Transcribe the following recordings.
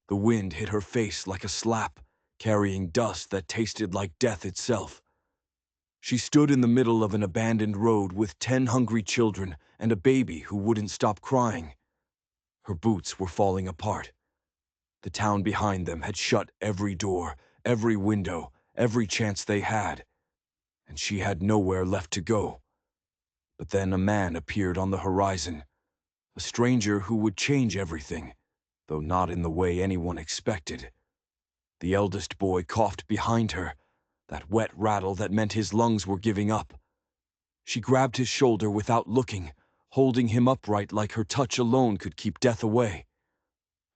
The wind hit her face like a slap, carrying dust that tasted like death itself. She stood in the middle of an abandoned road with 10 hungry children and a baby who wouldn't stop crying. Her boots were falling apart. The town behind them had shut every door, every window, every chance they had, and she had nowhere left to go. But then a man appeared on the horizon, a stranger who would change everything, though not in the way anyone expected. The eldest boy coughed behind her, that wet rattle that meant his lungs were giving up. She grabbed his shoulder without looking, holding him upright like her touch alone could keep death away.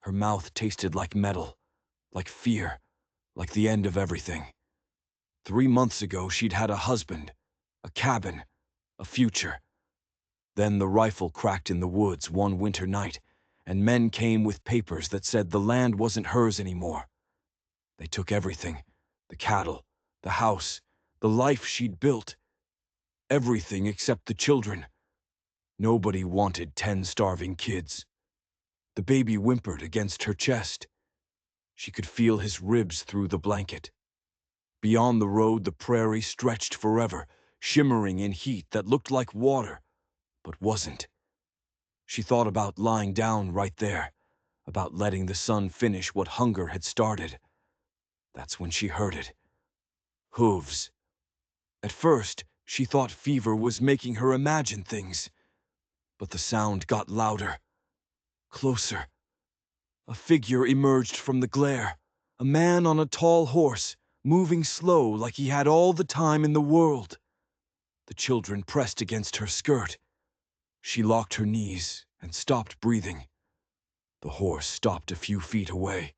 Her mouth tasted like metal, like fear, like the end of everything. 3 months ago she'd had a husband, a cabin, a future. Then the rifle cracked in the woods one winter night, and men came with papers that said the land wasn't hers anymore. They took everything, the cattle, the house, the life she'd built. Everything except the children. Nobody wanted 10 starving kids. The baby whimpered against her chest. She could feel his ribs through the blanket. Beyond the road, the prairie stretched forever, shimmering in heat that looked like water, but wasn't. She thought about lying down right there, about letting the sun finish what hunger had started. That's when she heard it. Hooves. At first, she thought fever was making her imagine things, but the sound got louder, closer. A figure emerged from the glare, a man on a tall horse, moving slow like he had all the time in the world. The children pressed against her skirt. She locked her knees and stopped breathing. The horse stopped a few feet away.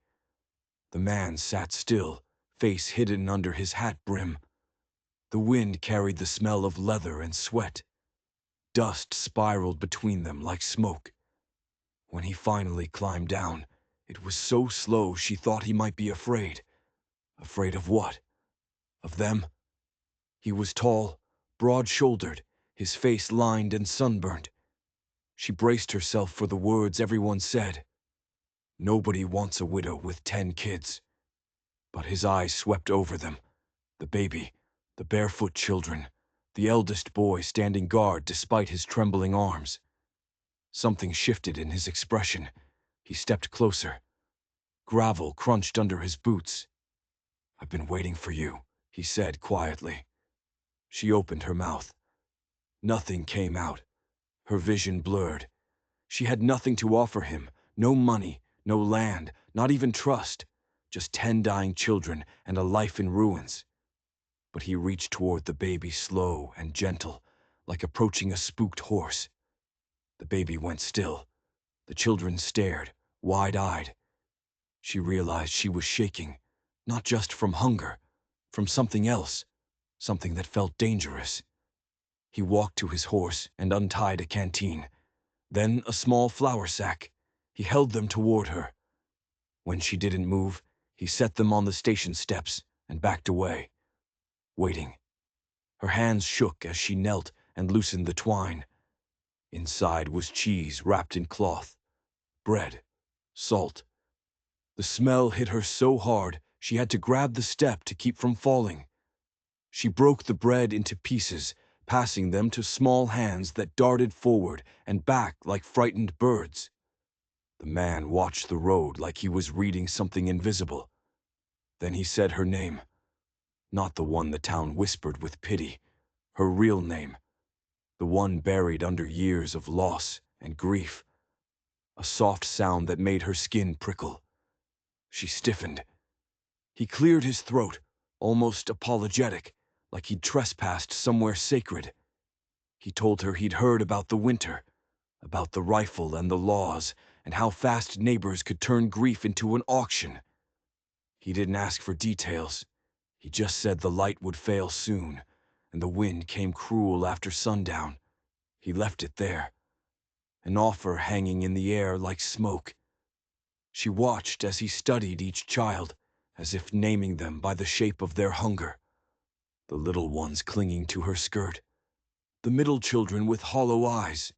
The man sat still, face hidden under his hat brim. The wind carried the smell of leather and sweat. Dust spiraled between them like smoke. When he finally climbed down, it was so slow she thought he might be afraid. Afraid of what? Of them? He was tall, broad-shouldered, his face lined and sunburned. She braced herself for the words everyone said. Nobody wants a widow with 10 kids. But his eyes swept over them. The baby, the barefoot children, the eldest boy standing guard despite his trembling arms. Something shifted in his expression. He stepped closer. Gravel crunched under his boots. "I've been waiting for you," he said quietly. She opened her mouth. Nothing came out. Her vision blurred. She had nothing to offer him, no money, no land, not even trust, just 10 dying children and a life in ruins. But he reached toward the baby slow and gentle, like approaching a spooked horse. The baby went still. The children stared, wide-eyed. She realized she was shaking, not just from hunger, from something else, something that felt dangerous. He walked to his horse and untied a canteen, then a small flour sack. He held them toward her. When she didn't move, he set them on the station steps and backed away, waiting. Her hands shook as she knelt and loosened the twine. Inside was cheese wrapped in cloth, bread, salt. The smell hit her so hard she had to grab the step to keep from falling. She broke the bread into pieces, passing them to small hands that darted forward and back like frightened birds. The man watched the road like he was reading something invisible. Then he said her name, not the one the town whispered with pity, her real name, the one buried under years of loss and grief. A soft sound that made her skin prickle. She stiffened. He cleared his throat, almost apologetic, like he'd trespassed somewhere sacred. He told her he'd heard about the winter, about the rifle and the laws, and how fast neighbors could turn grief into an auction. He didn't ask for details. He just said the light would fail soon, and the wind came cruel after sundown. He left it there, an offer hanging in the air like smoke. She watched as he studied each child, as if naming them by the shape of their hunger. The little ones clinging to her skirt, the middle children with hollow eyes,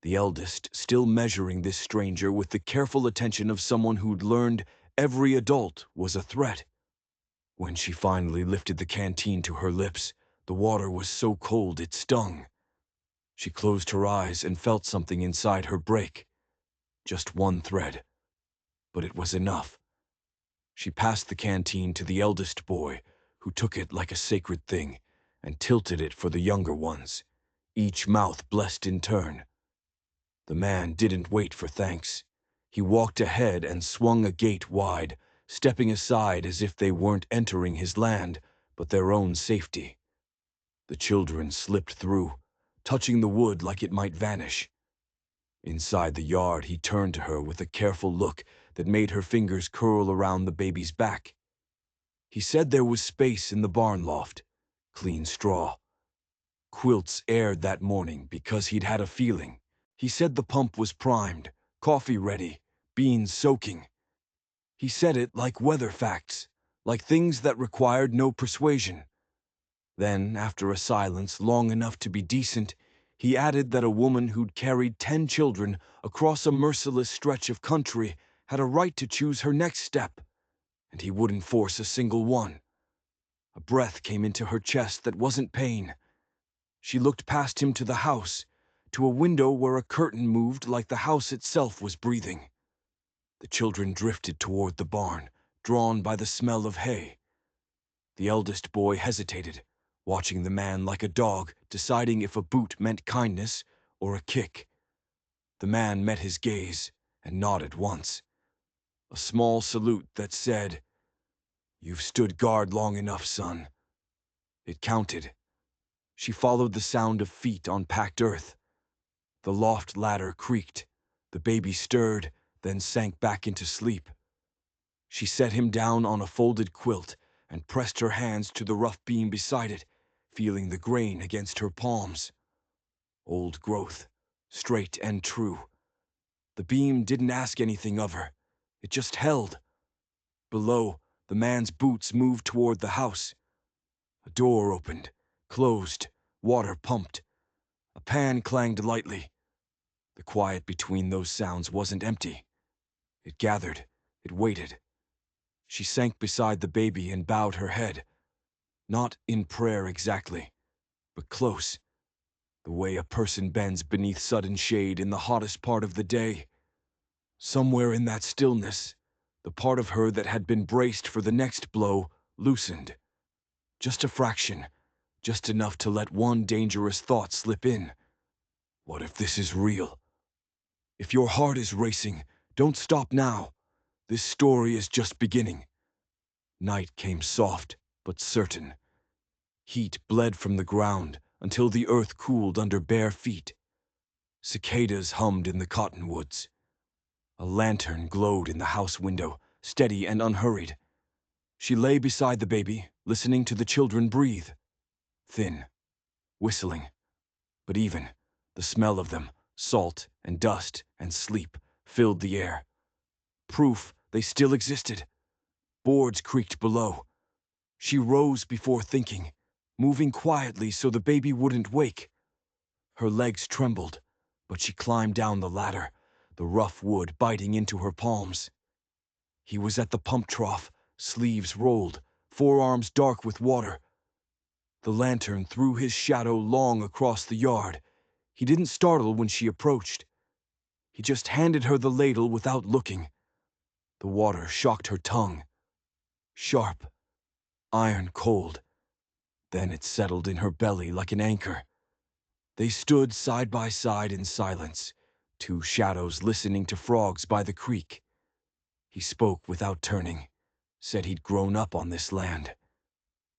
The eldest still measuring this stranger with the careful attention of someone who'd learned every adult was a threat. When she finally lifted the canteen to her lips, the water was so cold it stung. She closed her eyes and felt something inside her break. Just one thread. But it was enough. She passed the canteen to the eldest boy, who took it like a sacred thing, and tilted it for the younger ones. Each mouth blessed in turn. The man didn't wait for thanks. He walked ahead and swung a gate wide, stepping aside as if they weren't entering his land, but their own safety. The children slipped through, touching the wood like it might vanish. Inside the yard, he turned to her with a careful look that made her fingers curl around the baby's back. He said there was space in the barn loft, clean straw. Quilts aired that morning because he'd had a feeling. He said the pump was primed, coffee ready, beans soaking. He said it like weather facts, like things that required no persuasion. Then, after a silence long enough to be decent, he added that a woman who'd carried 10 children across a merciless stretch of country had a right to choose her next step, and he wouldn't force a single one. A breath came into her chest that wasn't pain. She looked past him to the house, to a window where a curtain moved like the house itself was breathing. The children drifted toward the barn, drawn by the smell of hay. The eldest boy hesitated, watching the man like a dog, deciding if a boot meant kindness or a kick. The man met his gaze and nodded once. A small salute that said, "You've stood guard long enough, son." It counted. She followed the sound of feet on packed earth. The loft ladder creaked. The baby stirred, then sank back into sleep. She set him down on a folded quilt and pressed her hands to the rough beam beside it, feeling the grain against her palms. Old growth, straight and true. The beam didn't ask anything of her. It just held. Below, the man's boots moved toward the house. A door opened, closed, water pumped. A pan clanged lightly. The quiet between those sounds wasn't empty. It gathered, it waited. She sank beside the baby and bowed her head. Not in prayer exactly, but close. The way a person bends beneath sudden shade in the hottest part of the day. Somewhere in that stillness, the part of her that had been braced for the next blow loosened. Just a fraction, just enough to let one dangerous thought slip in. What if this is real? If your heart is racing, don't stop now. This story is just beginning. Night came soft, but certain. Heat bled from the ground until the earth cooled under bare feet. Cicadas hummed in the cottonwoods. A lantern glowed in the house window, steady and unhurried. She lay beside the baby, listening to the children breathe. Thin, whistling, but even. The smell of them, salt and dust and sleep, filled the air. Proof they still existed. Boards creaked below. She rose before thinking, moving quietly so the baby wouldn't wake. Her legs trembled, but she climbed down the ladder, the rough wood biting into her palms. He was at the pump trough, sleeves rolled, forearms dark with water. The lantern threw his shadow long across the yard. He didn't startle when she approached. He just handed her the ladle without looking. The water shocked her tongue. Sharp, iron cold. Then it settled in her belly like an anchor. They stood side by side in silence, two shadows listening to frogs by the creek. He spoke without turning, said he'd grown up on this land.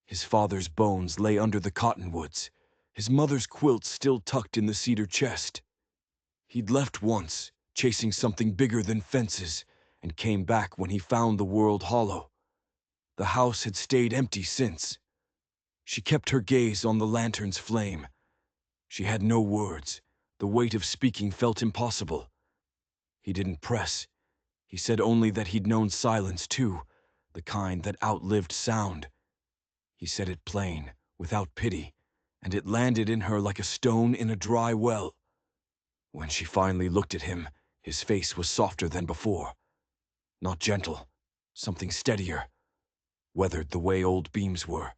His father's bones lay under the cottonwoods, his mother's quilt still tucked in the cedar chest. He'd left once, chasing something bigger than fences, and came back when he found the world hollow. The house had stayed empty since. She kept her gaze on the lantern's flame. She had no words. The weight of speaking felt impossible. He didn't press. He said only that he'd known silence too, the kind that outlived sound. He said it plain, without pity, and it landed in her like a stone in a dry well. When she finally looked at him, his face was softer than before. Not gentle, something steadier, weathered the way old beams were.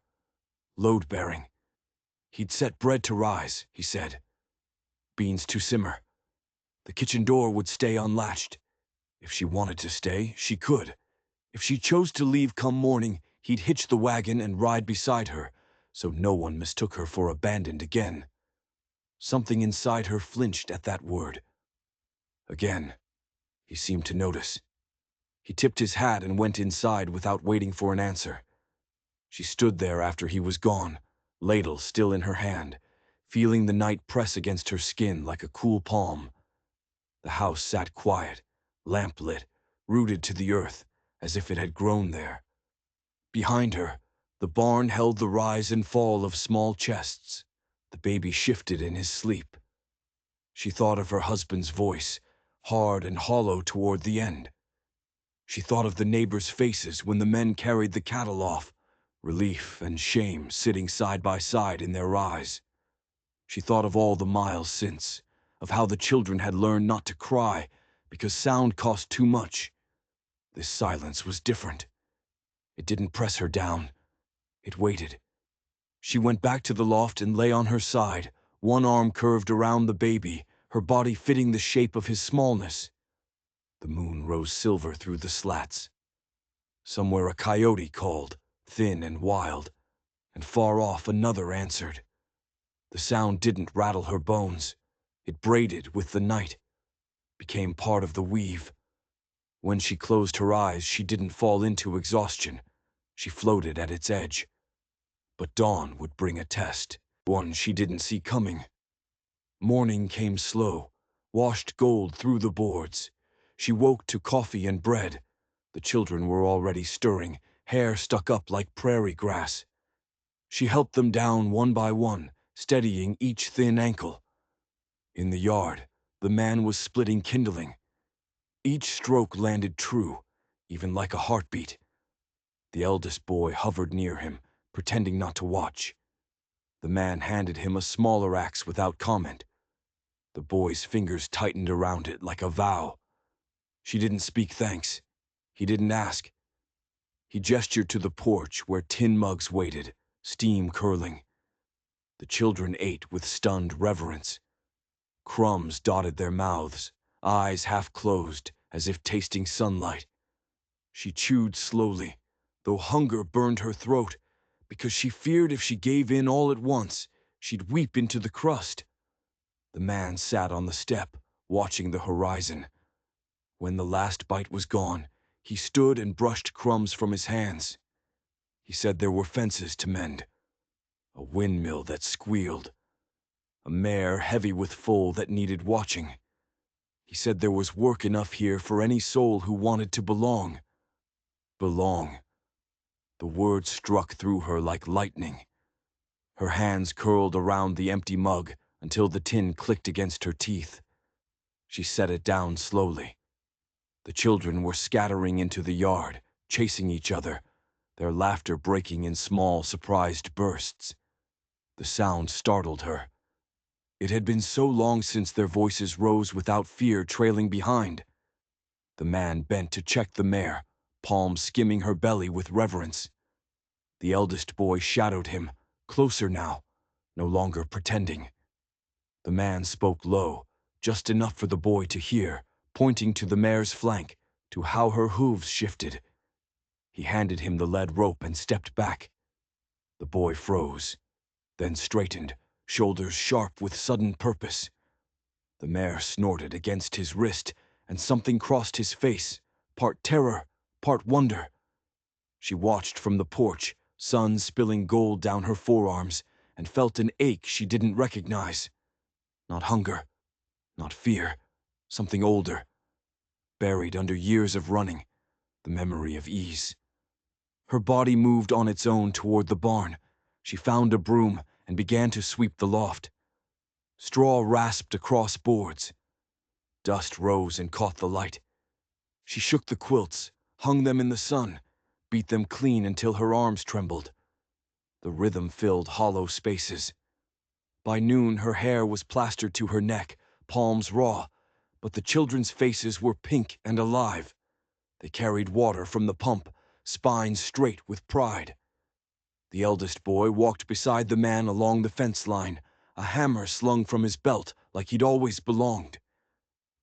Load-bearing. He'd set bread to rise, he said. Beans to simmer. The kitchen door would stay unlatched. If she wanted to stay, she could. If she chose to leave come morning, he'd hitch the wagon and ride beside her, so no one mistook her for abandoned again. Something inside her flinched at that word. Again, he seemed to notice. He tipped his hat and went inside without waiting for an answer. She stood there after he was gone, ladle still in her hand, feeling the night press against her skin like a cool palm. The house sat quiet, lamp-lit, rooted to the earth, as if it had grown there. Behind her, the barn held the rise and fall of small chests. The baby shifted in his sleep. She thought of her husband's voice, hard and hollow toward the end. She thought of the neighbors' faces when the men carried the cattle off, relief and shame sitting side by side in their eyes. She thought of all the miles since, of how the children had learned not to cry because sound cost too much. This silence was different. It didn't press her down. It waited. She went back to the loft and lay on her side, one arm curved around the baby, her body fitting the shape of his smallness. The moon rose silver through the slats. Somewhere a coyote called, thin and wild, and far off another answered. The sound didn't rattle her bones. It braided with the night, became part of the weave. When she closed her eyes, she didn't fall into exhaustion. She floated at its edge. But dawn would bring a test, one she didn't see coming. Morning came slow, washed gold through the boards. She woke to coffee and bread. The children were already stirring, hair stuck up like prairie grass. She helped them down one by one, steadying each thin ankle. In the yard, the man was splitting kindling. Each stroke landed true, even like a heartbeat. The eldest boy hovered near him, pretending not to watch. The man handed him a smaller axe without comment. The boy's fingers tightened around it like a vow. She didn't speak thanks. He didn't ask. He gestured to the porch where tin mugs waited, steam curling. The children ate with stunned reverence. Crumbs dotted their mouths, eyes half closed, as if tasting sunlight. She chewed slowly, though hunger burned her throat, because she feared if she gave in all at once, she'd weep into the crust. The man sat on the step, watching the horizon. When the last bite was gone, he stood and brushed crumbs from his hands. He said there were fences to mend, a windmill that squealed, a mare heavy with foal that needed watching. He said there was work enough here for any soul who wanted to belong. Belong. The word struck through her like lightning. Her hands curled around the empty mug until the tin clicked against her teeth. She set it down slowly. The children were scattering into the yard, chasing each other, their laughter breaking in small, surprised bursts. The sound startled her. It had been so long since their voices rose without fear trailing behind. The man bent to check the mare, palm skimming her belly with reverence. The eldest boy shadowed him, closer now, no longer pretending. The man spoke low, just enough for the boy to hear, pointing to the mare's flank, to how her hooves shifted. He handed him the lead rope and stepped back. The boy froze, then straightened, shoulders sharp with sudden purpose. The mare snorted against his wrist, and something crossed his face, part terror, part wonder. She watched from the porch, sun spilling gold down her forearms, and felt an ache she didn't recognize. Not hunger, not fear, something older, buried under years of running, the memory of ease. Her body moved on its own toward the barn. She found a broom and began to sweep the loft. Straw rasped across boards. Dust rose and caught the light. She shook the quilts, hung them in the sun, beat them clean until her arms trembled. The rhythm filled hollow spaces. By noon, her hair was plastered to her neck, palms raw, but the children's faces were pink and alive. They carried water from the pump, spines straight with pride. The eldest boy walked beside the man along the fence line, a hammer slung from his belt like he'd always belonged.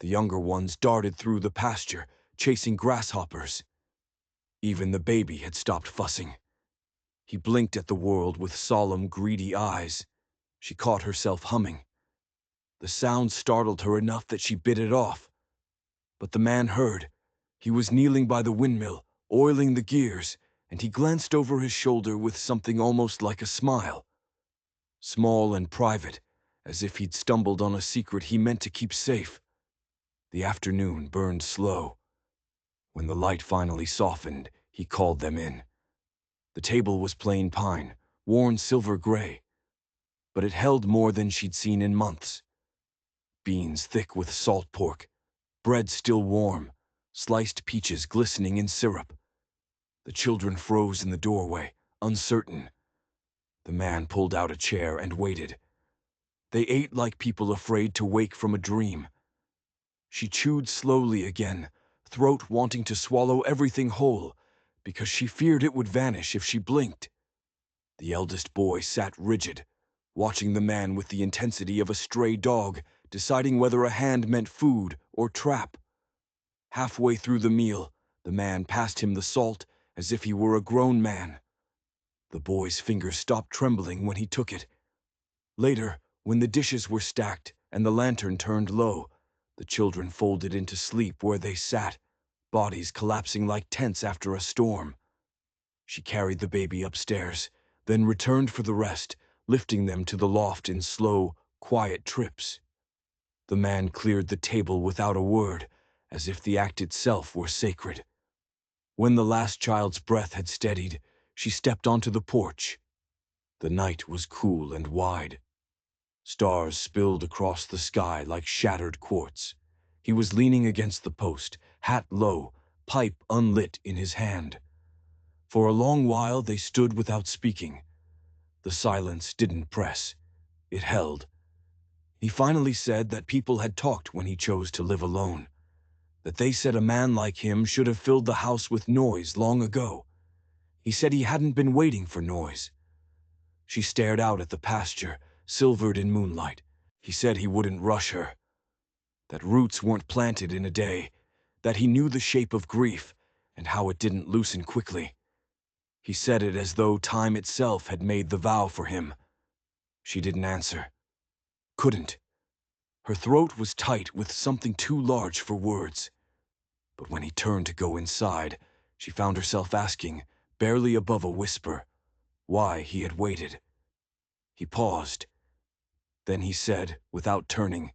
The younger ones darted through the pasture, chasing grasshoppers. Even the baby had stopped fussing. He blinked at the world with solemn, greedy eyes. She caught herself humming. The sound startled her enough that she bit it off. But the man heard. He was kneeling by the windmill, oiling the gears, and he glanced over his shoulder with something almost like a smile. Small and private, as if he'd stumbled on a secret he meant to keep safe. The afternoon burned slow. When the light finally softened, he called them in. The table was plain pine, worn silver gray, but it held more than she'd seen in months. Beans thick with salt pork, bread still warm, sliced peaches glistening in syrup. The children froze in the doorway, uncertain. The man pulled out a chair and waited. They ate like people afraid to wake from a dream. She chewed slowly again, throat wanting to swallow everything whole, because she feared it would vanish if she blinked. The eldest boy sat rigid, watching the man with the intensity of a stray dog, deciding whether a hand meant food or trap. Halfway through the meal, the man passed him the salt as if he were a grown man. The boy's fingers stopped trembling when he took it. Later, when the dishes were stacked and the lantern turned low, the children folded into sleep where they sat, bodies collapsing like tents after a storm. She carried the baby upstairs, then returned for the rest, lifting them to the loft in slow, quiet trips. The man cleared the table without a word, as if the act itself were sacred. When the last child's breath had steadied, she stepped onto the porch. The night was cool and wide. Stars spilled across the sky like shattered quartz. He was leaning against the post, hat low, pipe unlit in his hand. For a long while they stood without speaking. The silence didn't press. It held. He finally said that people had talked when he chose to live alone. That they said a man like him should have filled the house with noise long ago. He said he hadn't been waiting for noise. She stared out at the pasture, silvered in moonlight. He said he wouldn't rush her. That roots weren't planted in a day. That he knew the shape of grief and how it didn't loosen quickly. He said it as though time itself had made the vow for him. She didn't answer. Couldn't. Her throat was tight with something too large for words. But when he turned to go inside, she found herself asking, barely above a whisper, why he had waited. He paused. Then he said, without turning,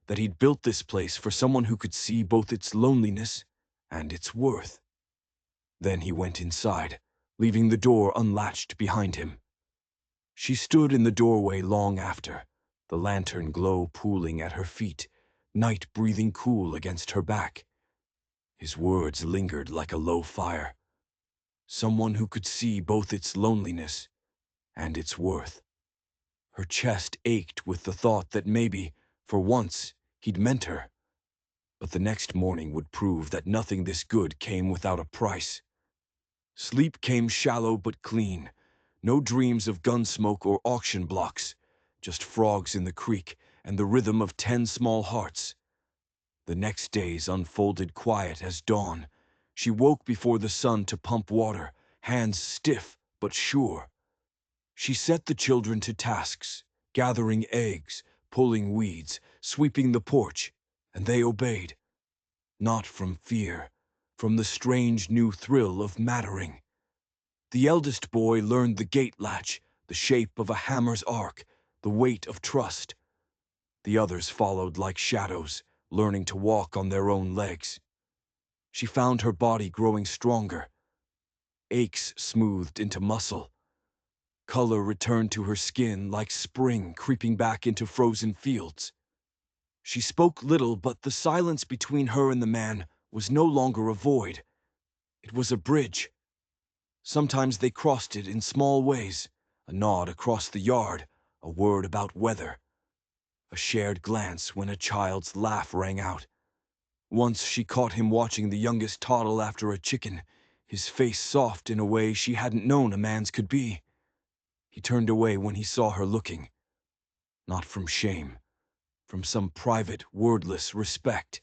that he'd built this place for someone who could see both its loneliness and its worth. Then he went inside, leaving the door unlatched behind him. She stood in the doorway long after, the lantern glow pooling at her feet, night breathing cool against her back. His words lingered like a low fire. Someone who could see both its loneliness and its worth. Her chest ached with the thought that maybe, for once, he'd meant her. But the next morning would prove that nothing this good came without a price. Sleep came shallow but clean. No dreams of gun smoke or auction blocks. Just frogs in the creek and the rhythm of 10 small hearts. The next days unfolded quiet as dawn. She woke before the sun to pump water, hands stiff but sure. She set the children to tasks, gathering eggs, pulling weeds, sweeping the porch, and they obeyed. Not from fear, from the strange new thrill of mattering. The eldest boy learned the gate latch, the shape of a hammer's arc, the weight of trust. The others followed like shadows, learning to walk on their own legs. She found her body growing stronger. Aches smoothed into muscle. Color returned to her skin like spring creeping back into frozen fields. She spoke little, but the silence between her and the man was no longer a void. It was a bridge. Sometimes they crossed it in small ways, a nod across the yard, a word about weather. a shared glance when a child's laugh rang out. Once she caught him watching the youngest toddle after a chicken, his face soft in a way she hadn't known a man's could be. He turned away when he saw her looking, not from shame, from some private, wordless respect.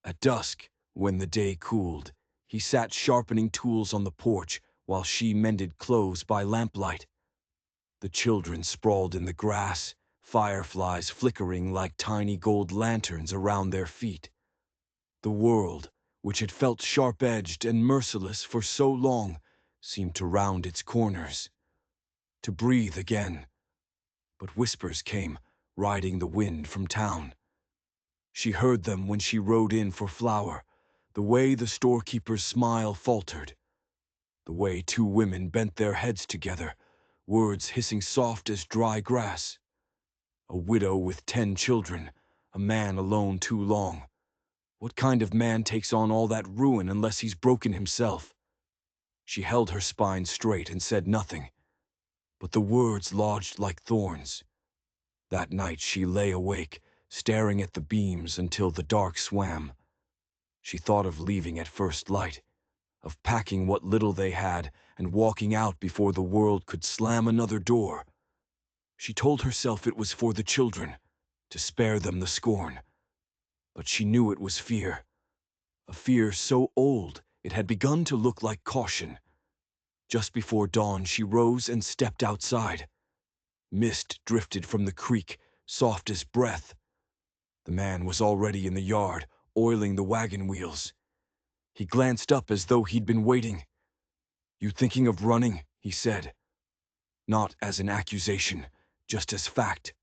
At dusk, when the day cooled, he sat sharpening tools on the porch while she mended clothes by lamplight. The children sprawled in the grass, fireflies flickering like tiny gold lanterns around their feet. The world, which had felt sharp-edged and merciless for so long, seemed to round its corners, to breathe again. But whispers came, riding the wind from town. She heard them when she rode in for flour, the way the storekeeper's smile faltered, the way two women bent their heads together, words hissing soft as dry grass. A widow with 10 children, a man alone too long. What kind of man takes on all that ruin unless he's broken himself? She held her spine straight and said nothing, but the words lodged like thorns. That night she lay awake, staring at the beams until the dark swam. She thought of leaving at first light, of packing what little they had and walking out before the world could slam another door. She told herself it was for the children, to spare them the scorn. But she knew it was fear, a fear so old it had begun to look like caution. Just before dawn she rose and stepped outside. Mist drifted from the creek, soft as breath. The man was already in the yard, oiling the wagon wheels. He glanced up as though he'd been waiting. "You thinking of running?" he said. Not as an accusation, just as fact.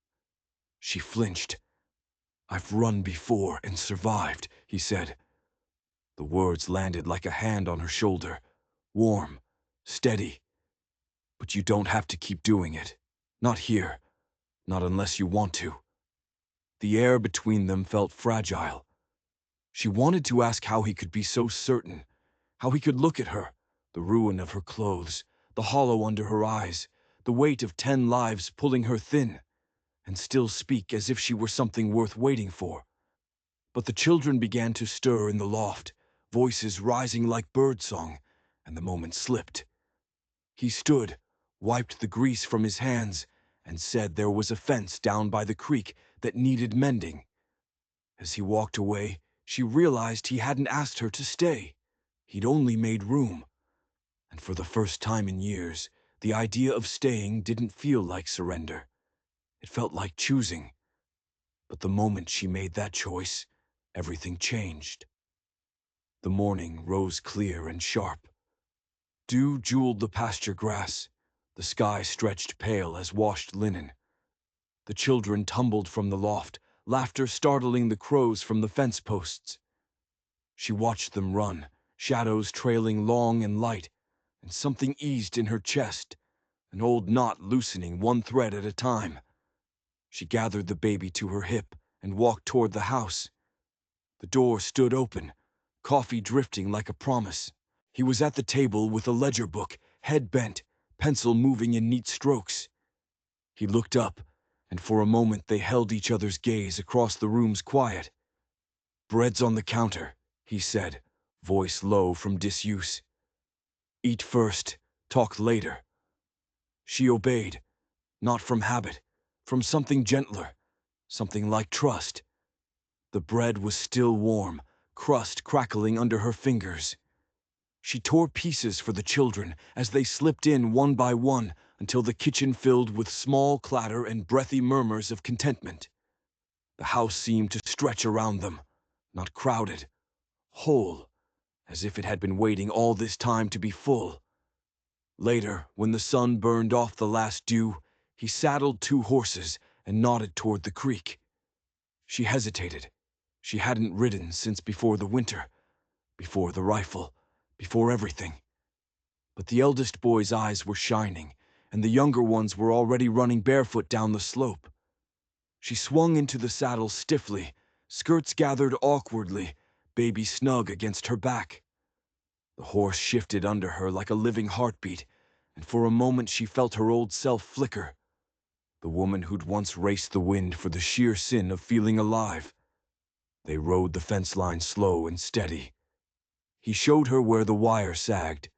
She flinched. "I've run before and survived," he said. The words landed like a hand on her shoulder, warm, steady. "But you don't have to keep doing it. Not here. Not unless you want to." The air between them felt fragile. She wanted to ask how he could be so certain, how he could look at her, the ruin of her clothes, the hollow under her eyes, the weight of 10 lives pulling her thin, and still speak as if she were something worth waiting for. But the children began to stir in the loft, voices rising like birdsong, and the moment slipped. He stood, wiped the grease from his hands, and said there was a fence down by the creek that needed mending. As he walked away, she realized he hadn't asked her to stay. He'd only made room. And for the first time in years, the idea of staying didn't feel like surrender. It felt like choosing. But the moment she made that choice, everything changed. The morning rose clear and sharp. Dew jeweled the pasture grass. The sky stretched pale as washed linen. The children tumbled from the loft, laughter startling the crows from the fence posts. She watched them run, shadows trailing long and light, and something eased in her chest, an old knot loosening one thread at a time. She gathered the baby to her hip and walked toward the house. The door stood open, coffee drifting like a promise. He was at the table with a ledger book, head bent, pencil moving in neat strokes. He looked up, and for a moment they held each other's gaze across the room's quiet. "Bread's on the counter," he said, voice low from disuse. "Eat first, talk later." She obeyed, not from habit, from something gentler, something like trust. The bread was still warm, crust crackling under her fingers. She tore pieces for the children as they slipped in one by one until the kitchen filled with small clatter and breathy murmurs of contentment. The house seemed to stretch around them, not crowded, whole, as if it had been waiting all this time to be full. Later, when the sun burned off the last dew, he saddled 2 horses and nodded toward the creek. She hesitated. She hadn't ridden since before the winter, before the rifle, before everything. But the eldest boy's eyes were shining, and the younger ones were already running barefoot down the slope. She swung into the saddle stiffly, skirts gathered awkwardly, baby snug against her back. The horse shifted under her like a living heartbeat, and for a moment she felt her old self flicker. the woman who'd once raced the wind for the sheer sin of feeling alive. They rode the fence line slow and steady. He showed her where the wire sagged,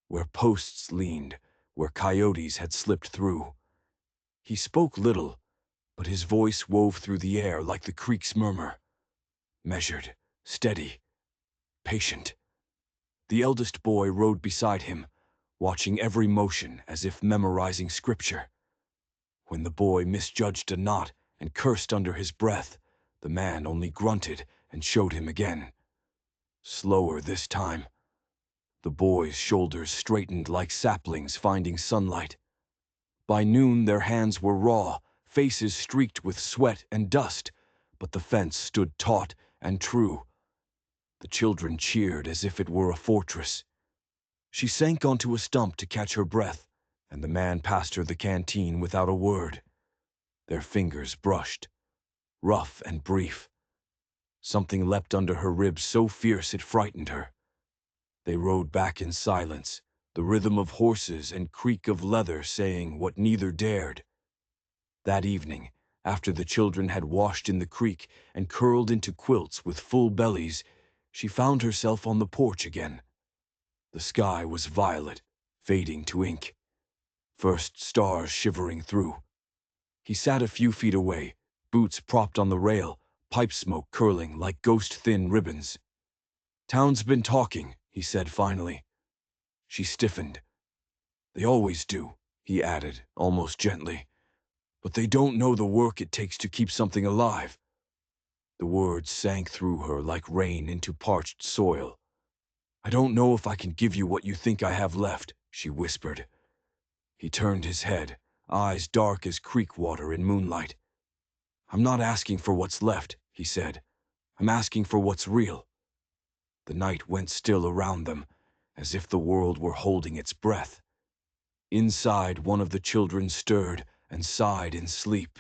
where posts leaned, where coyotes had slipped through. He spoke little, but his voice wove through the air like the creek's murmur. Measured, steady, patient. The eldest boy rode beside him, watching every motion as if memorizing scripture. When the boy misjudged a knot and cursed under his breath, the man only grunted and showed him again. Slower this time. The boy's shoulders straightened like saplings finding sunlight. By noon their hands were raw, faces streaked with sweat and dust, but the fence stood taut and true. The children cheered as if it were a fortress. She sank onto a stump to catch her breath, and the man passed her the canteen without a word. Their fingers brushed, rough and brief. Something leapt under her ribs so fierce it frightened her. They rode back in silence, the rhythm of horses and creak of leather saying what neither dared. That evening, after the children had washed in the creek and curled into quilts with full bellies, she found herself on the porch again. The sky was violet, fading to ink. First stars shivering through. He sat a few feet away, boots propped on the rail, pipe smoke curling like ghost-thin ribbons. "Town's been talking," he said finally. She stiffened. "They always do," he added, almost gently. "But they don't know the work it takes to keep something alive." The words sank through her like rain into parched soil. "I don't know if I can give you what you think I have left," she whispered. He turned his head, eyes dark as creek water in moonlight. "I'm not asking for what's left," he said. "I'm asking for what's real." The night went still around them, as if the world were holding its breath. Inside, one of the children stirred and sighed in sleep.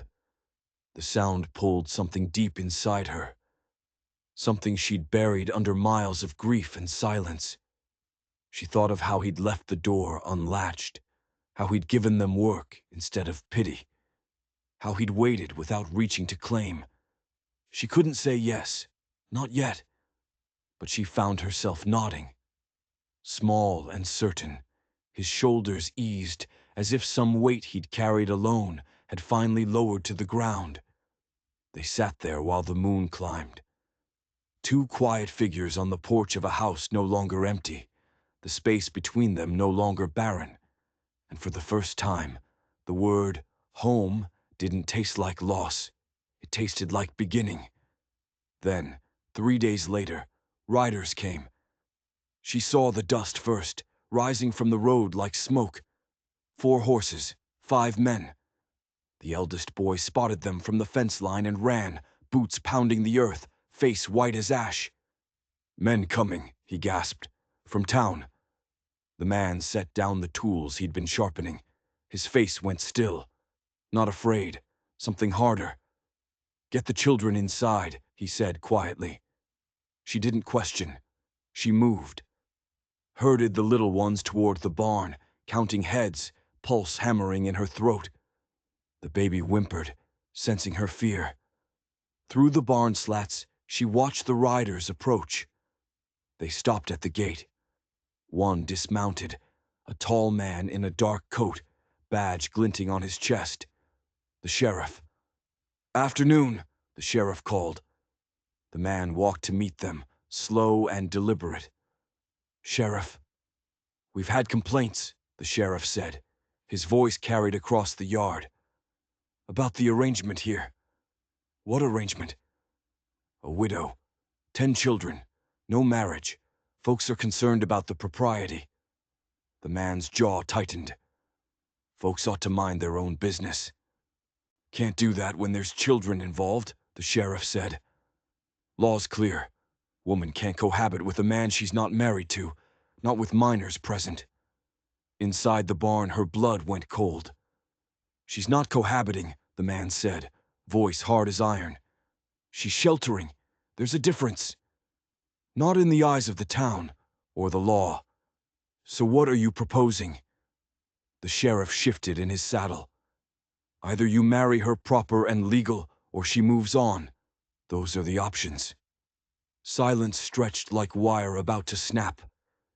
The sound pulled something deep inside her, something she'd buried under miles of grief and silence. She thought of how he'd left the door unlatched, how he'd given them work instead of pity, how he'd waited without reaching to claim. She couldn't say yes, not yet, but she found herself nodding. Small and certain, his shoulders eased as if some weight he'd carried alone had finally lowered to the ground. They sat there while the moon climbed. Two quiet figures on the porch of a house no longer empty, the space between them no longer barren. And for the first time, the word home didn't taste like loss. It tasted like beginning. Then, 3 days later, riders came. She saw the dust first, rising from the road like smoke. 4 horses, 5 men. The eldest boy spotted them from the fence line and ran, boots pounding the earth, face white as ash. "Men coming," he gasped. "From town." The man set down the tools he'd been sharpening. His face went still. Not afraid. Something harder. "Get the children inside," he said quietly. She didn't question. She moved. Herded the little ones toward the barn, counting heads, pulse hammering in her throat. The baby whimpered, sensing her fear. Through the barn slats, she watched the riders approach. They stopped at the gate. One dismounted, a tall man in a dark coat, badge glinting on his chest. The sheriff. "Afternoon," the sheriff called. The man walked to meet them, slow and deliberate. "Sheriff." "We've had complaints," the sheriff said. His voice carried across the yard. "About the arrangement here." "What arrangement?" "A widow. 10 children. No marriage. Folks are concerned about the propriety." The man's jaw tightened. "Folks ought to mind their own business." "Can't do that when there's children involved," the sheriff said. "Law's clear. Woman can't cohabit with a man she's not married to, not with minors present." Inside the barn, her blood went cold. "She's not cohabiting," the man said, voice hard as iron. "She's sheltering. There's a difference." "Not in the eyes of the town, or the law. So what are you proposing?" The sheriff shifted in his saddle. Either you marry her proper and legal, or she moves on. Those are the options." Silence stretched like wire about to snap.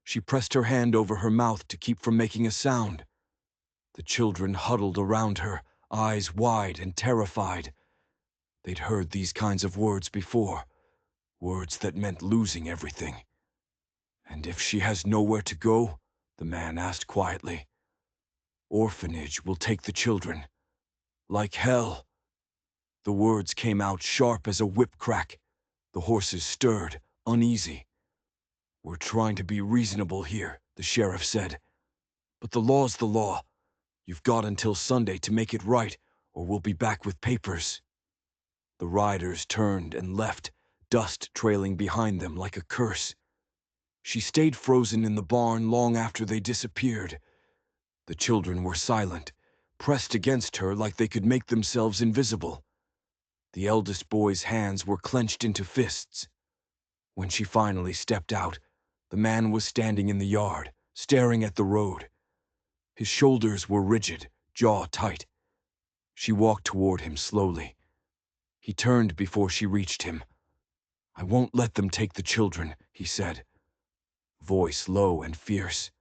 She pressed her hand over her mouth to keep from making a sound. The children huddled around her, eyes wide and terrified. They'd heard these kinds of words before, words that meant losing everything. "And if she has nowhere to go?" the man asked quietly. "Orphanage will take the children. Like hell." The words came out sharp as a whip crack. The horses stirred, uneasy. "We're trying to be reasonable here," the sheriff said. "But the law's the law. You've got until Sunday to make it right, or we'll be back with papers." The riders turned and left, dust trailing behind them like a curse. She stayed frozen in the barn long after they disappeared. The children were silent, pressed against her like they could make themselves invisible. The eldest boy's hands were clenched into fists. When she finally stepped out, the man was standing in the yard, staring at the road. His shoulders were rigid, jaw tight. She walked toward him slowly. He turned before she reached him. "I won't let them take the children," he said, voice low and fierce.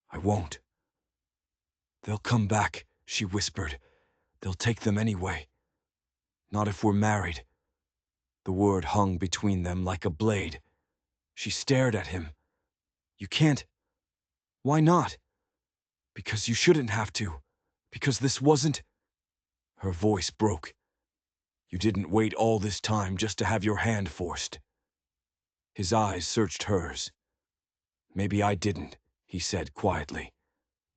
"I won't." "They'll come back," she whispered. "They'll take them anyway. Not if we're married." The word hung between them like a blade. She stared at him. "You can't." "Why not?" "Because you shouldn't have to. Because this wasn't—" Her voice broke. "You didn't wait all this time just to have your hand forced." His eyes searched hers. "Maybe I didn't," he said quietly.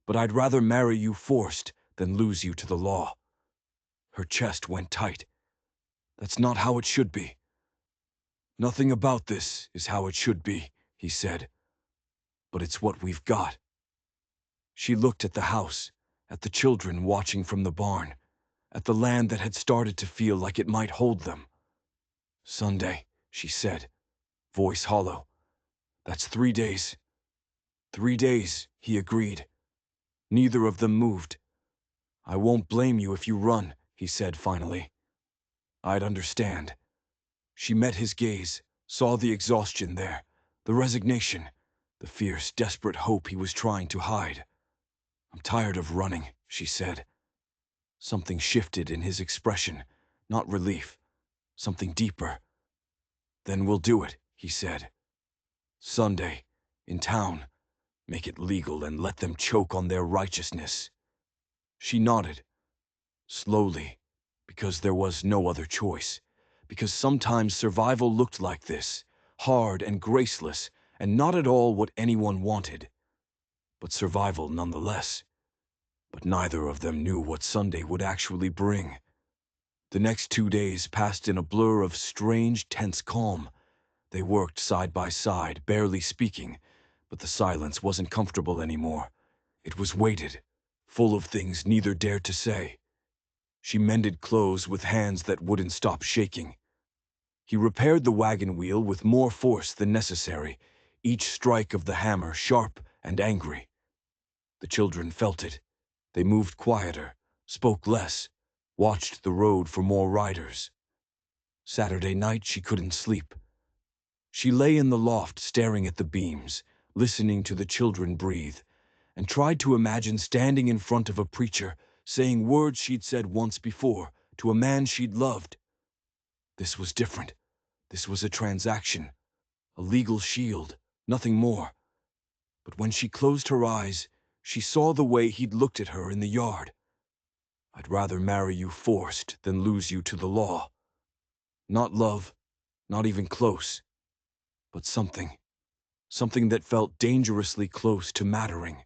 "But I'd rather marry you forced than lose you to the law." Her chest went tight. "That's not how it should be." "Nothing about this is how it should be," he said. "But it's what we've got." She looked at the house, at the children watching from the barn, at the land that had started to feel like it might hold them. "Sunday," she said, voice hollow. "That's 3 days." "3 days," he agreed. Neither of them moved. "I won't blame you if you run," he said finally. "I'd understand." She met his gaze, saw the exhaustion there, the resignation, the fierce, desperate hope he was trying to hide. "I'm tired of running," she said. Something shifted in his expression, not relief, something deeper. "Then we'll do it," he said. "Sunday, in town. Make it legal and let them choke on their righteousness." She nodded, slowly, because there was no other choice, because sometimes survival looked like this, hard and graceless, and not at all what anyone wanted. But survival nonetheless. But neither of them knew what Sunday would actually bring. The next 2 days passed in a blur of strange, tense calm. They worked side by side, barely speaking, but the silence wasn't comfortable anymore. It was weighted, full of things neither dared to say. She mended clothes with hands that wouldn't stop shaking. He repaired the wagon wheel with more force than necessary, each strike of the hammer sharp and angry. The children felt it. They moved quieter, spoke less, watched the road for more riders. Saturday night she couldn't sleep. She lay in the loft staring at the beams, listening to the children breathe, and tried to imagine standing in front of a preacher, saying words she'd said once before, to a man she'd loved. This was different. This was a transaction, a legal shield, nothing more. But when she closed her eyes, she saw the way he'd looked at her in the yard. "I'd rather marry you forced than lose you to the law." Not love, not even close, but something that felt dangerously close to mattering.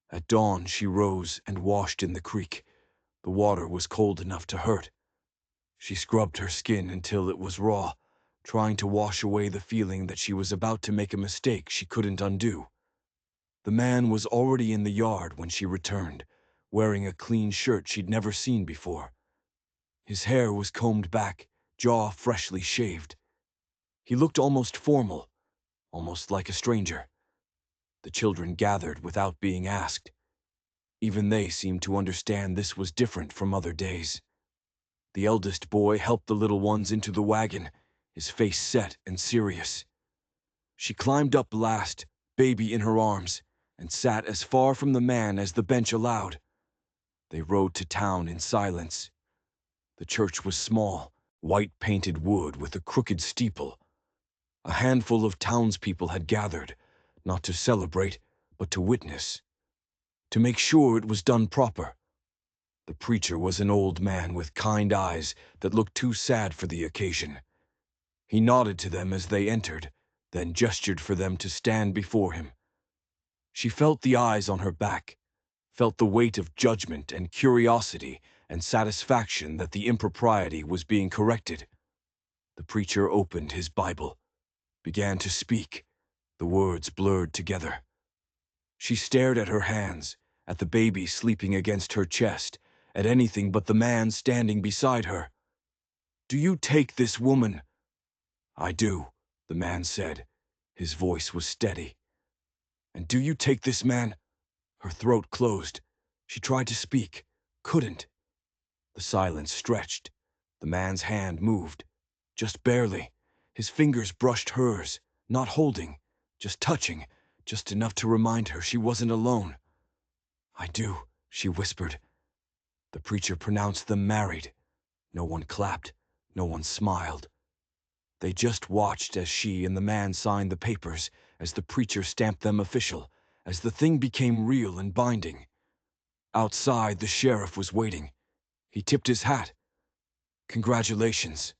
At dawn, she rose and washed in the creek. The water was cold enough to hurt. She scrubbed her skin until it was raw, trying to wash away the feeling that she was about to make a mistake she couldn't undo. The man was already in the yard when she returned, wearing a clean shirt she'd never seen before. His hair was combed back, jaw freshly shaved. He looked almost formal, almost like a stranger. The children gathered without being asked. Even they seemed to understand this was different from other days. The eldest boy helped the little ones into the wagon, his face set and serious. She climbed up last, baby in her arms, and sat as far from the man as the bench allowed. They rode to town in silence. The church was small, white-painted wood with a crooked steeple. A handful of townspeople had gathered, not to celebrate, but to witness, to make sure it was done proper. The preacher was an old man with kind eyes that looked too sad for the occasion. He nodded to them as they entered, then gestured for them to stand before him. She felt the eyes on her back, felt the weight of judgment and curiosity and satisfaction that the impropriety was being corrected. The preacher opened his Bible, began to speak, the words blurred together. She stared at her hands, at the baby sleeping against her chest, at anything but the man standing beside her. "Do you take this woman?" "I do," the man said. His voice was steady. "And do you take this man?" Her throat closed. She tried to speak, couldn't. The silence stretched. The man's hand moved, just barely. His fingers brushed hers, not holding, just touching, just enough to remind her she wasn't alone. "I do," she whispered. The preacher pronounced them married. No one clapped, no one smiled. They just watched as she and the man signed the papers, as the preacher stamped them official, as the thing became real and binding. Outside, the sheriff was waiting. He tipped his hat. "Congratulations."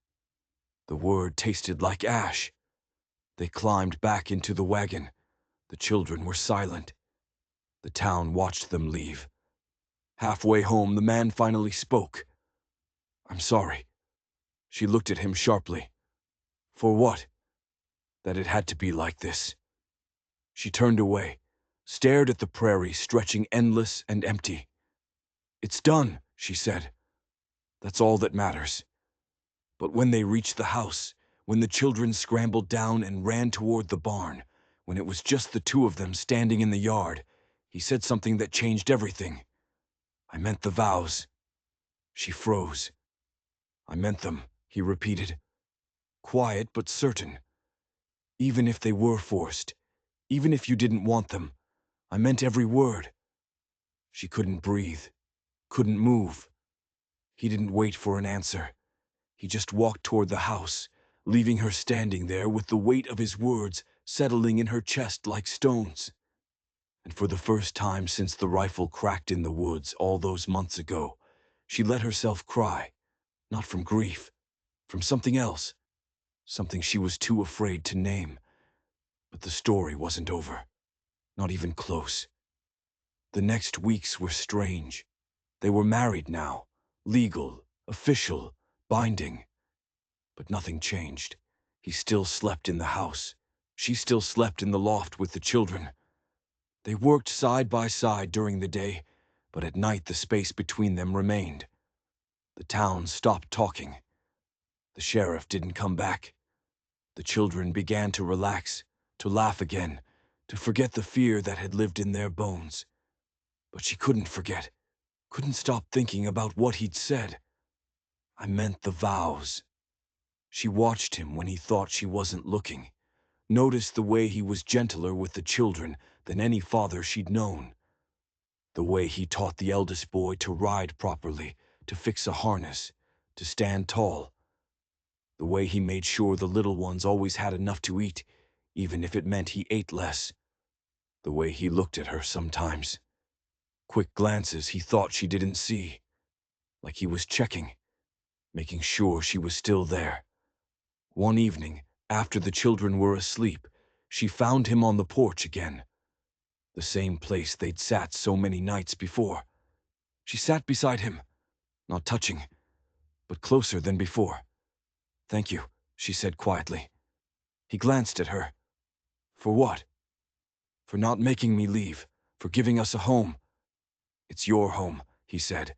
The word tasted like ash. They climbed back into the wagon. The children were silent. The town watched them leave. Halfway home, the man finally spoke. "I'm sorry." She looked at him sharply. "For what?" "That it had to be like this." She turned away, stared at the prairie stretching endless and empty. "It's done," she said. "That's all that matters." But when they reached the house, when the children scrambled down and ran toward the barn, when it was just the two of them standing in the yard, he said something that changed everything. "I meant the vows." She froze. "I meant them," he repeated. Quiet but certain. "Even if they were forced, even if you didn't want them, I meant every word." She couldn't breathe, couldn't move. He didn't wait for an answer. He just walked toward the house, leaving her standing there with the weight of his words settling in her chest like stones. And for the first time since the rifle cracked in the woods all those months ago, she let herself cry, not from grief, from something else, something she was too afraid to name. But the story wasn't over, not even close. The next weeks were strange. They were married now, legal, official, binding. But nothing changed. He still slept in the house. She still slept in the loft with the children. They worked side by side during the day, but at night the space between them remained. The town stopped talking. The sheriff didn't come back. The children began to relax, to laugh again, to forget the fear that had lived in their bones. But she couldn't forget, couldn't stop thinking about what he'd said. "I meant the vows." She watched him when he thought she wasn't looking, noticed the way he was gentler with the children than any father she'd known. The way he taught the eldest boy to ride properly, to fix a harness, to stand tall. The way he made sure the little ones always had enough to eat, even if it meant he ate less. The way he looked at her sometimes. Quick glances he thought she didn't see. Like he was checking, making sure she was still there. One evening, after the children were asleep, she found him on the porch again. The same place they'd sat so many nights before. She sat beside him, not touching, but closer than before. "Thank you," she said quietly. He glanced at her. "For what?" "For not making me leave, for giving us a home." "It's your home," he said.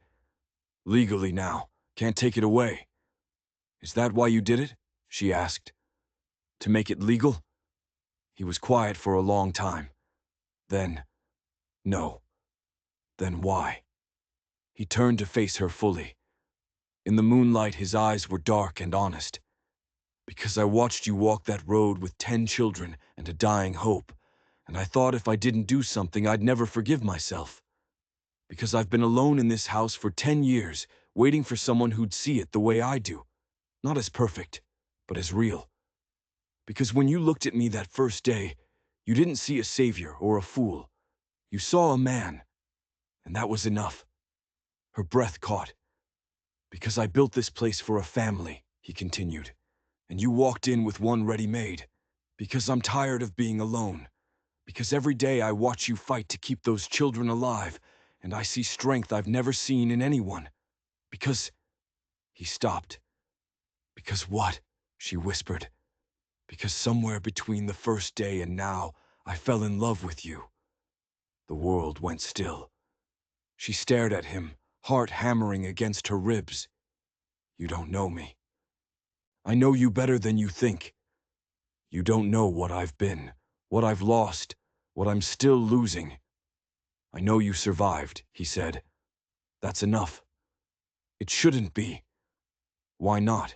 "Legally now, can't take it away." "Is that why you did it?" she asked. "To make it legal?" He was quiet for a long time. Then, "No." Then why? He turned to face her fully. In the moonlight, his eyes were dark and honest. Because I watched you walk that road with 10 children and a dying hope, and I thought if I didn't do something, I'd never forgive myself. Because I've been alone in this house for 10 years, waiting for someone who'd see it the way I do. Not as perfect, but as real. Because when you looked at me that first day, you didn't see a savior or a fool. You saw a man, and that was enough. Her breath caught. Because I built this place for a family, he continued, and you walked in with one ready-made. Because I'm tired of being alone. Because every day I watch you fight to keep those children alive, and I see strength I've never seen in anyone. Because... He stopped. Because what? She whispered. Because somewhere between the first day and now, I fell in love with you. The world went still. She stared at him, heart hammering against her ribs. You don't know me. I know you better than you think. You don't know what I've been, what I've lost, what I'm still losing. I know you survived, he said. That's enough. It shouldn't be. Why not?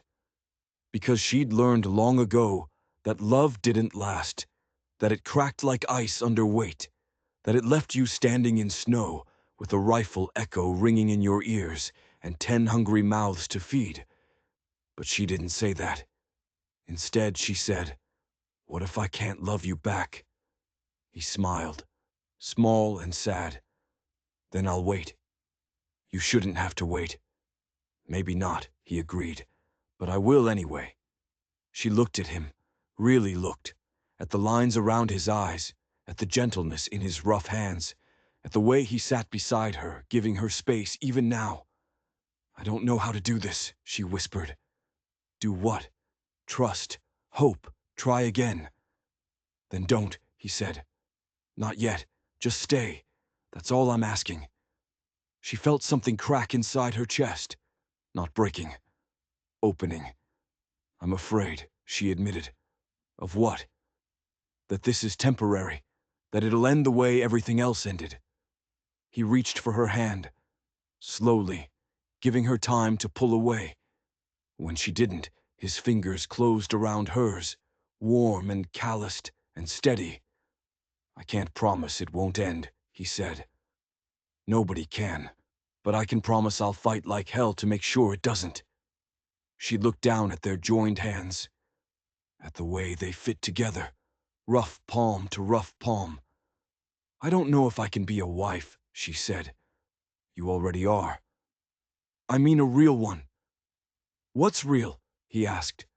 Because she'd learned long ago that love didn't last, that it cracked like ice under weight, that it left you standing in snow with a rifle echo ringing in your ears and 10 hungry mouths to feed. But she didn't say that. Instead, she said, "What if I can't love you back?" He smiled, small and sad. "Then I'll wait." "You shouldn't have to wait." "Maybe not," he agreed, "but I will anyway." She looked at him, really looked, at the lines around his eyes, at the gentleness in his rough hands, at the way he sat beside her, giving her space even now. "I don't know how to do this," she whispered. "Do what?" "Trust, hope, try again." "Then don't," he said. "Not yet. Just stay. That's all I'm asking." She felt something crack inside her chest. Not breaking. Opening. "I'm afraid," she admitted. "Of what?" "That this is temporary. That it'll end the way everything else ended." He reached for her hand, slowly, giving her time to pull away. When she didn't, his fingers closed around hers, warm and calloused and steady. "I can't promise it won't end," he said. "Nobody can. But I can promise I'll fight like hell to make sure it doesn't." She looked down at their joined hands, at the way they fit together, rough palm to rough palm. "I don't know if I can be a wife," she said. "You already are." "I mean a real one." "What's real?" he asked.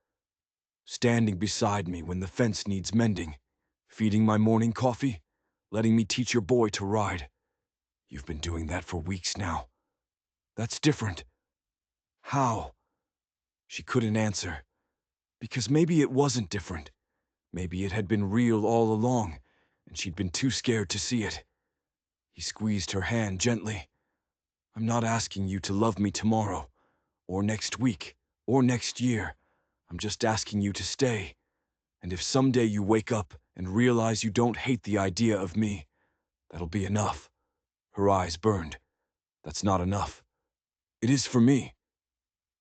"Standing beside me when the fence needs mending, feeding my morning coffee, letting me teach your boy to ride. You've been doing that for weeks now." "That's different." "How?" She couldn't answer. Because maybe it wasn't different. Maybe it had been real all along, and she'd been too scared to see it. He squeezed her hand gently. "I'm not asking you to love me tomorrow, or next week, or next year. I'm just asking you to stay. And if someday you wake up and realize you don't hate the idea of me, that'll be enough." Her eyes burned. "That's not enough." "It is for me."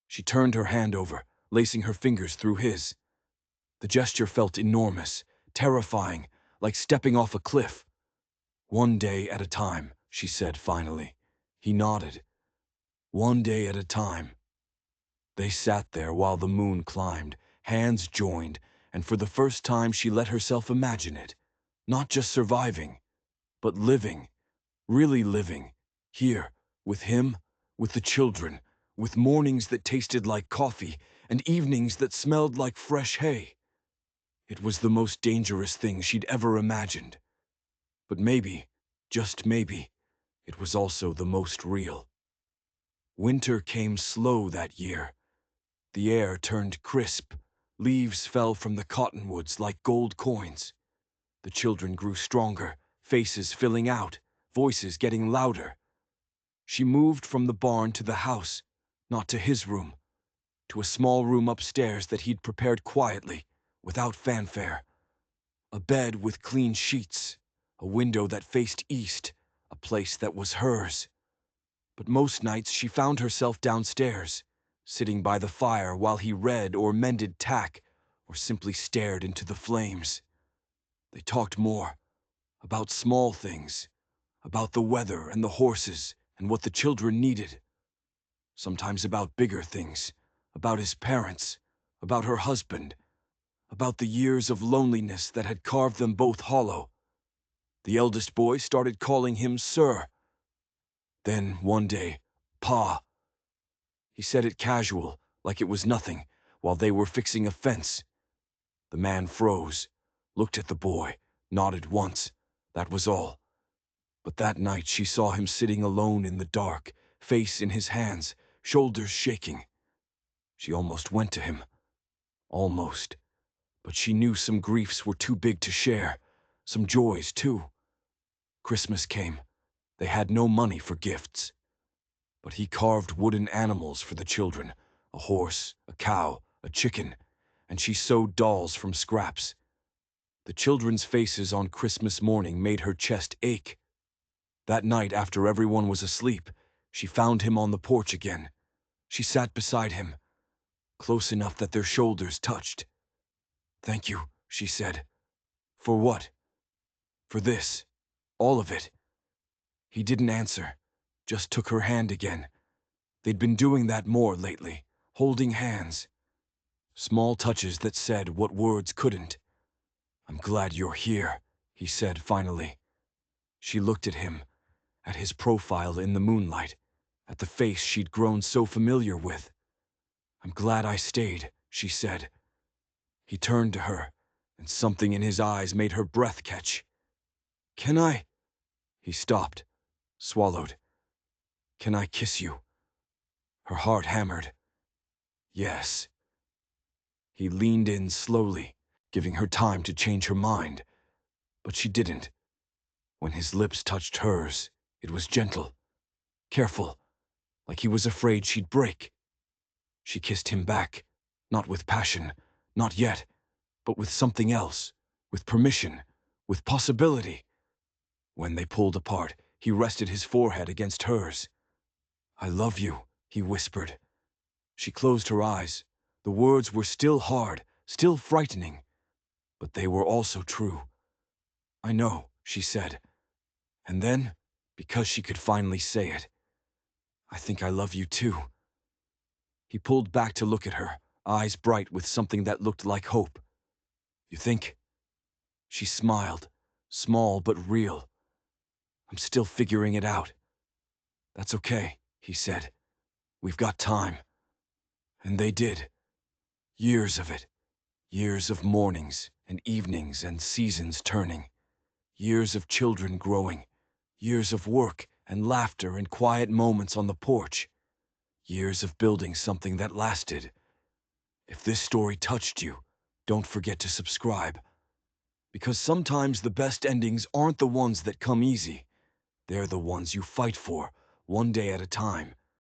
She turned her hand over, lacing her fingers through his. The gesture felt enormous, terrifying, like stepping off a cliff. "One day at a time," she said finally. He nodded. "One day at a time." They sat there while the moon climbed, hands joined, and for the first time she let herself imagine it. Not just surviving, but living, really living, here, with him, with the children, with mornings that tasted like coffee and evenings that smelled like fresh hay. It was the most dangerous thing she'd ever imagined. But maybe, just maybe, it was also the most real. Winter came slow that year. The air turned crisp. Leaves fell from the cottonwoods like gold coins. The children grew stronger, faces filling out, voices getting louder. She moved from the barn to the house, not to his room, to a small room upstairs that he'd prepared quietly, without fanfare. A bed with clean sheets, a window that faced east, a place that was hers. But most nights she found herself downstairs, sitting by the fire while he read or mended tack or simply stared into the flames. They talked more, about small things, about the weather and the horses and what the children needed. Sometimes about bigger things, about his parents, about her husband, about the years of loneliness that had carved them both hollow. The eldest boy started calling him Sir. Then, one day, Pa. He said it casual, like it was nothing, while they were fixing a fence. The man froze, looked at the boy, nodded once. That was all. But that night she saw him sitting alone in the dark, face in his hands, shoulders shaking. She almost went to him. Almost. But she knew some griefs were too big to share, some joys too. Christmas came. They had no money for gifts. But he carved wooden animals for the children, a horse, a cow, a chicken, and she sewed dolls from scraps. The children's faces on Christmas morning made her chest ache. That night, after everyone was asleep, she found him on the porch again. She sat beside him, close enough that their shoulders touched. "Thank you," she said. "For what?" "For this. All of it." He didn't answer, just took her hand again. They'd been doing that more lately, holding hands. Small touches that said what words couldn't. "I'm glad you're here," he said finally. She looked at him, at his profile in the moonlight, at the face she'd grown so familiar with. "I'm glad I stayed," she said. He turned to her, and something in his eyes made her breath catch. "Can I?" He stopped, swallowed. "Can I kiss you?" Her heart hammered. "Yes." He leaned in slowly, giving her time to change her mind. But she didn't. When his lips touched hers, it was gentle, careful, like he was afraid she'd break. She kissed him back, not with passion, not yet, but with something else, with permission, with possibility. When they pulled apart, he rested his forehead against hers. "I love you," he whispered. She closed her eyes. The words were still hard, still frightening, but they were also true. "I know," she said. And then, because she could finally say it, "I think I love you too." He pulled back to look at her, eyes bright with something that looked like hope. "You think?" She smiled, small but real. "I'm still figuring it out." "That's okay," he said. "We've got time." And they did. Years of it. Years of mornings and evenings and seasons turning. Years of children growing. Years of work and laughter and quiet moments on the porch. Years of building something that lasted. If this story touched you, don't forget to subscribe. Because sometimes the best endings aren't the ones that come easy. They're the ones you fight for, one day at a time.